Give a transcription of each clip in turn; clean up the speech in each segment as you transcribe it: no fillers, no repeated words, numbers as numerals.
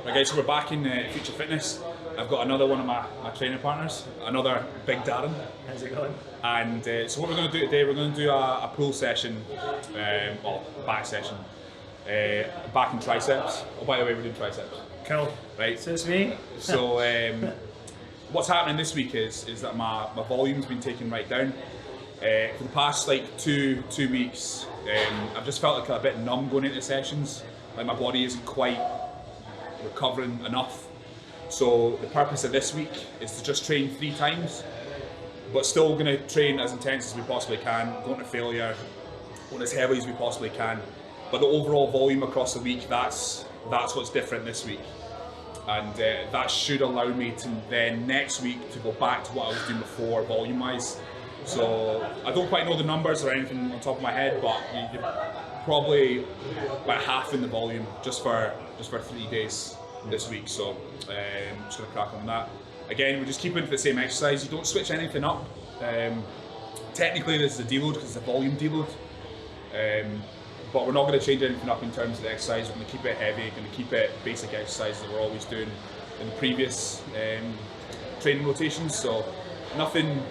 Right guys, so we're back in Future Fitness. I've got another one of my training partners, another big Darren. How's it going? And so what we're going to do today, we're going to do a pull session, well, back session, back and triceps. Oh, by the way, we're doing triceps. Cool. Right. So it's me. So what's happening this week is that my volume's been taken right down. For the past like two weeks, I've just felt like a bit numb going into sessions. Like my body isn't quite recovering enough. So the purpose of this week is to just train 3 times, but still going to train as intense as we possibly can, going to failure, going as heavily as we possibly can. But the overall volume across the week, that's what's different this week. And that should allow me to then next week to go back to what I was doing before volume-wise. So I don't quite know the numbers or anything on top of my head, but you're probably about half in the volume just for 3 days this week. So I'm just going to crack on that. Again, we're just keeping to the same exercise. You don't switch anything up. Technically this is a deload because it's a volume deload. But we're not going to change anything up in terms of the exercise. We're going to keep it heavy, going to keep it basic exercise that we're always doing in the previous training rotations. So nothing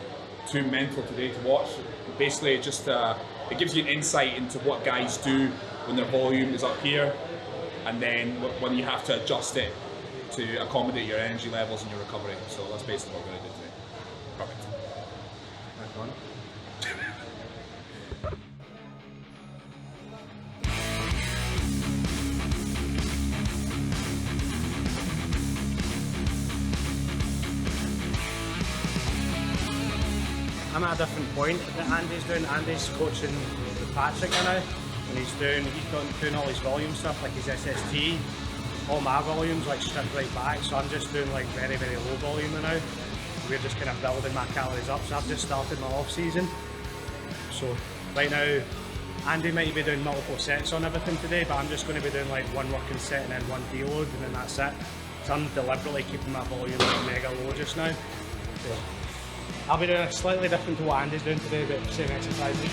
too mental today to watch. Basically, it just it gives you an insight into what guys do when their volume is up here, and then when you have to adjust it to accommodate your energy levels and your recovery. So that's basically what we're going to do today. Perfect. I'm at a different point that Andy's doing. Andy's coaching with Patrick now, and he's doing all his volume stuff, like his SST. All my volumes like stripped right back, so I'm just doing like very low volume now. We're just kind of building my calories up, so I've just started my off season. So right now, Andy might be doing multiple sets on everything today, but I'm just going to be doing like one working set and then one deload, and then that's it. So I'm deliberately keeping my volume like mega low just now. So I'll be doing slightly different to what Andy's doing today, but same exercises.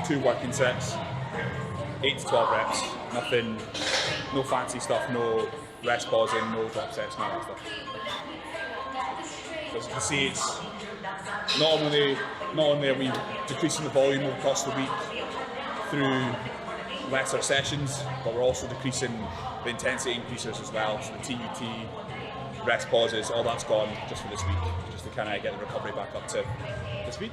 Two working sets, 8 to 12 reps, nothing, no fancy stuff, no rest pausing, no drop sets, none of that stuff. So as you can see, it's not only are we decreasing the volume across the week through lesser sessions, but we're also decreasing the intensity increases as well. So the TUT, rest pauses, all that's gone just for this week, just to kind of get the recovery back up to the speed.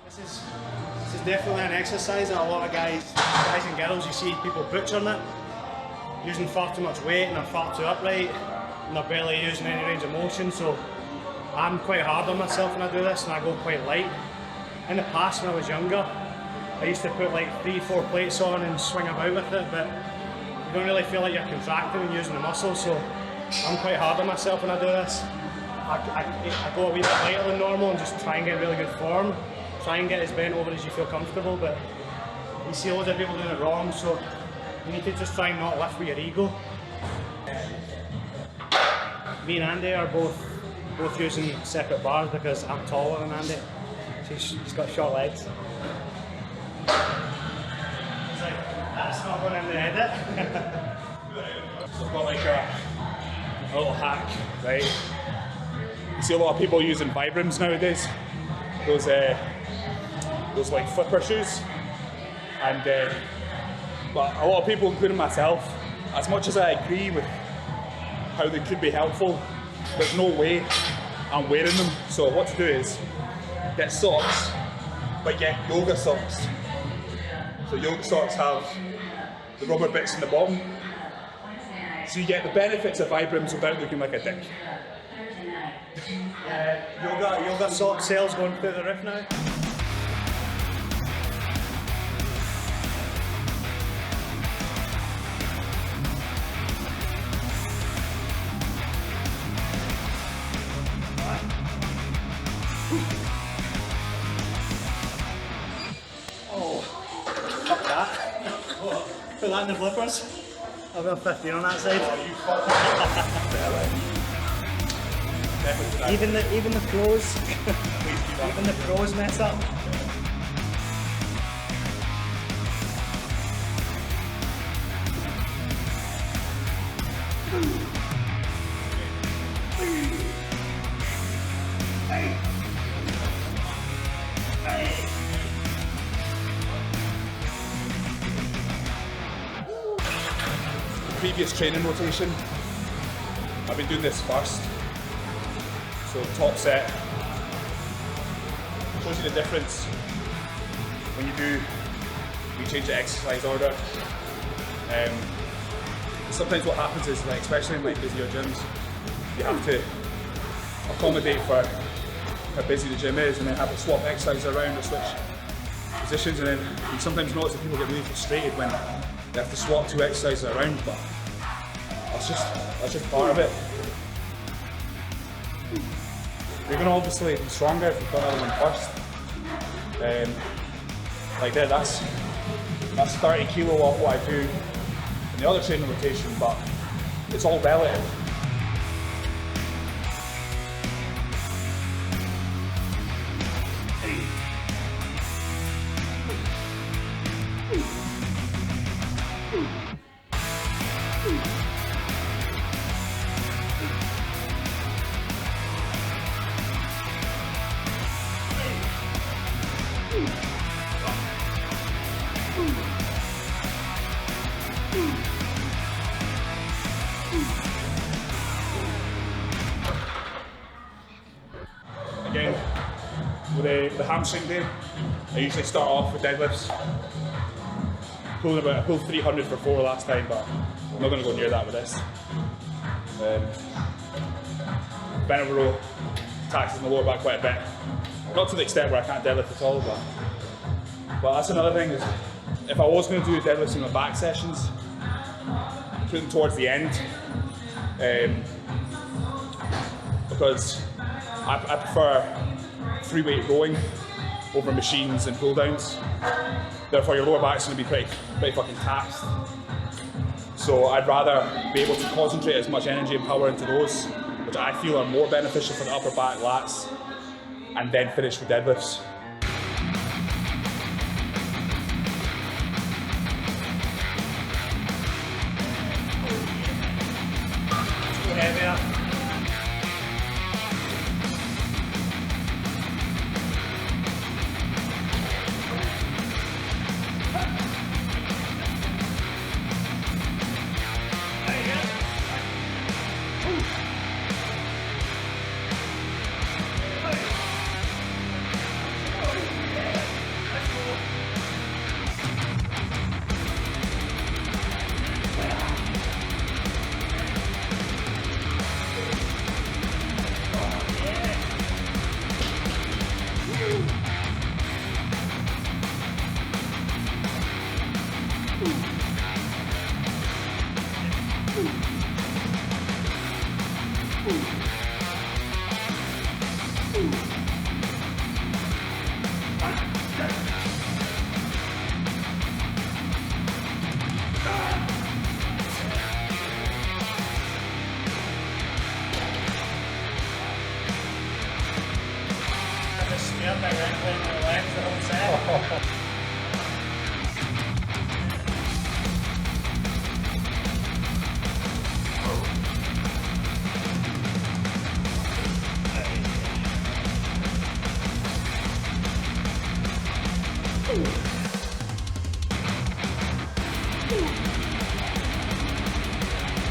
This is definitely an exercise that a lot of guys and girls, you see people butchering it, using far too much weight and they're far too upright and they're barely using any range of motion. So I'm quite hard on myself when I do this, and I go quite light. In the past, when I was younger, I used to put like 3-4 plates on and swing about with it, but you don't really feel like you're contracting and using the muscle, so I'm quite hard on myself when I do this. I go a wee bit lighter than normal and just try and get really good form. Try and get as bent over as you feel comfortable, but you see loads of people doing it wrong, so You need to just try and not lift with your ego. Me and Andy are both using separate bars because I'm taller than Andy. He's got short legs. He's like, that's not going in the edit. So I've got like a little hack, right? You see a lot of people using Vibrams nowadays. Those like flipper shoes. And but a lot of people, including myself, as much as I agree with how they could be helpful, there's no way I'm wearing them. So what to do is get socks, but get yoga socks. So yoga socks have the rubber bits in the bottom. So you get the benefits of Vibrams without looking like a dick. Yoga sock sales going through the roof now. Put that in the flippers. I've got 15 on that side. Oh, you fucking even the pros, even the pros mess up. Previous training rotation, I've been doing this first. So top set shows you the difference when you change the exercise order. Sometimes what happens is, like, especially in like busier gyms, you have to accommodate for how busy the gym is, and then have to swap exercises around or switch positions, and then you sometimes notice that people get really frustrated when they have to swap 2 exercises around, but that's just part of it. You're going to obviously be stronger if you've done another one first. Like there, that's 30 kilo off what I do in the other training rotation, but it's all relative. Again, with the hamstring day, I usually start off with deadlifts. I pulled 300 for 4 last time, but I'm not going to go near that with this. Bent over row taxes my lower back quite a bit. Not to the extent where I can't deadlift at all, but that's another thing. Is if I was going to do deadlifts in my back sessions, put them towards the end, because I prefer free weight rowing over machines and pull downs. Therefore, your lower back's going to be pretty fucking taxed. So I'd rather be able to concentrate as much energy and power into those, which I feel are more beneficial for the upper back, lats, and then finish with deadlifts.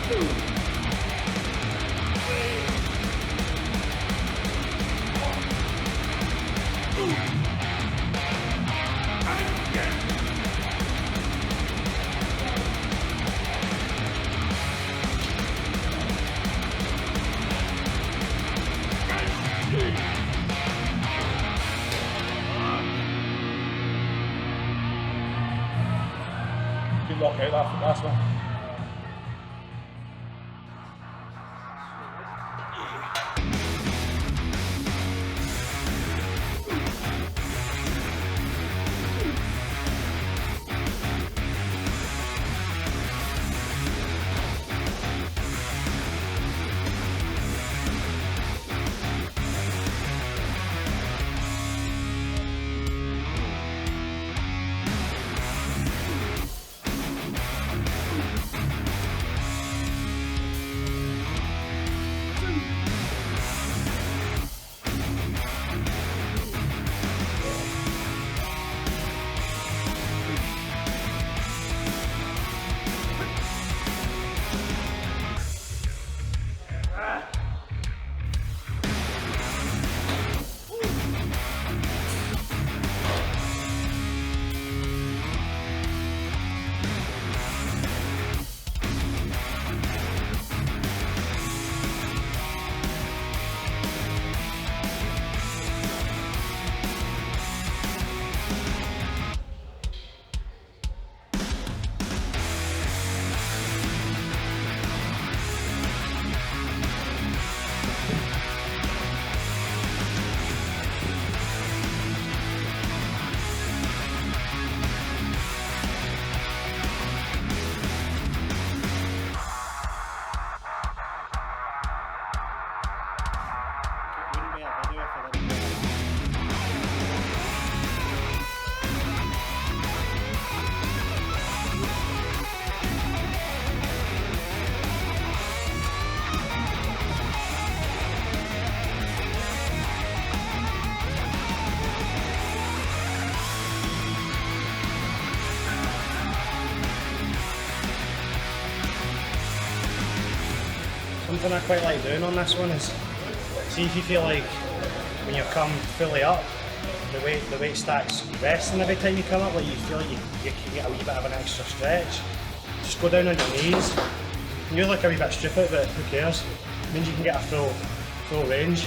Good lock out that last one. Something I quite like doing on this one is, see if you feel like when you come fully up, the weight starts resting every time you come up, like you feel like you can get a wee bit of an extra stretch. Just go down on your knees. You look a wee bit stupid, but who cares? It means you can get a full range.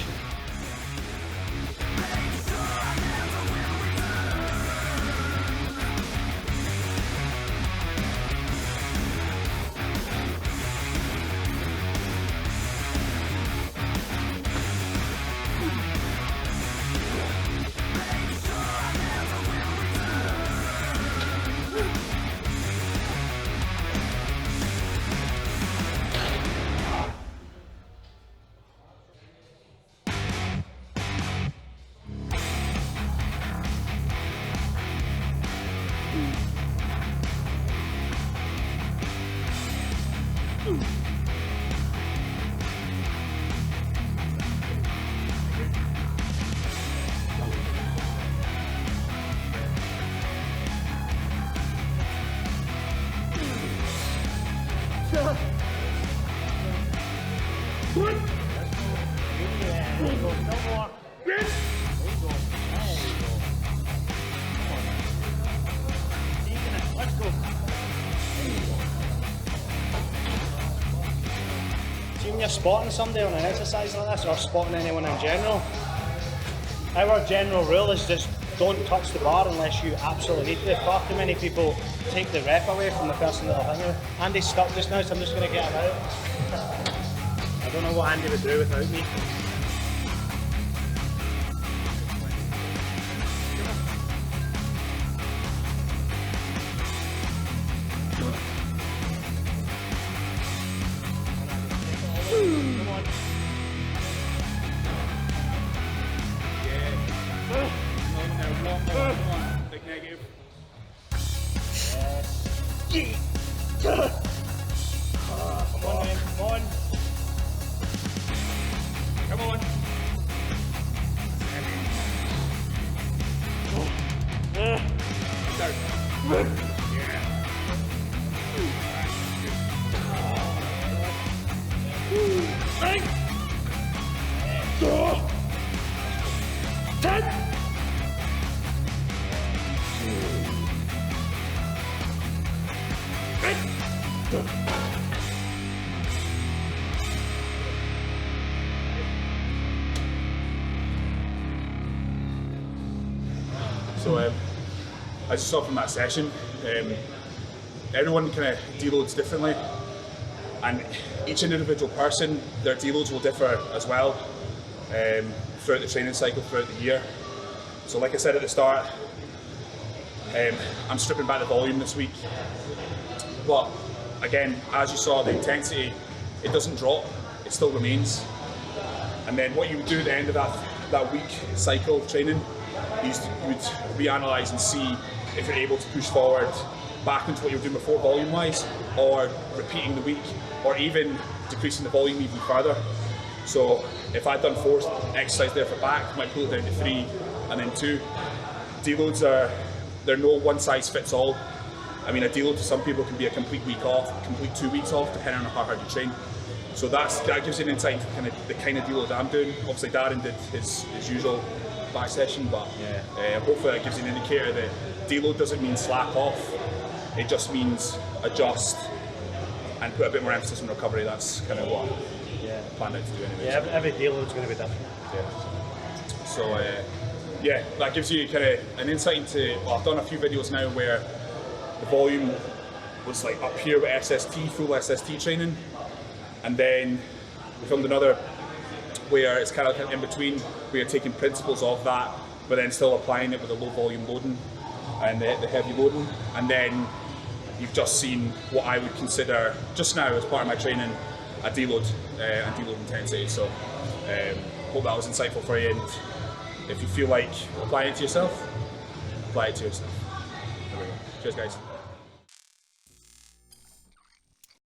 When you're spotting somebody on an exercise like this, or spotting anyone in general, our general rule is just don't touch the bar unless you absolutely need to. Far too many people take the rep away from the person that they're hanging with. Andy's stuck just now, so I'm just going to get him out. I don't know what Andy would do without me. Come 9, 10. So as you saw from that session, everyone kind of deloads differently, and each individual person, their deloads will differ as well throughout the training cycle, throughout the year. So like I said at the start, I'm stripping back the volume this week, but again, as you saw, the intensity, it doesn't drop, it still remains. And then what you would do at the end of that week cycle of training, you would reanalyze and see if you're able to push forward back into what you were doing before volume-wise, or repeating the week, or even decreasing the volume even further. So if I'd done 4 exercises there for back, I might pull it down to 3 and then 2. Deloads they're no one size fits all. I mean, a deload to some people can be a complete week off, complete 2 weeks off, depending on how hard you train. So that gives you an insight into the kind of deload I'm doing. Obviously Darren did his usual back session, but hopefully that gives you an indicator that deload doesn't mean slack off, it just means adjust and put a bit more emphasis on recovery. That's kind of what I planned out to do anyway. Yeah, every deload is going to be different. Yeah. So that gives you kind of an insight into, well, I've done a few videos now where the volume was like up here with SST, full SST training, and then we filmed another where it's kind of in between, where you're taking principles of that, but then still applying it with the low volume loading and the heavy loading. And then you've just seen what I would consider, just now as part of my training, a deload and deload intensity. So hope that was insightful for you, and if you feel like applying it to yourself, apply it to yourself. There we go. Cheers guys.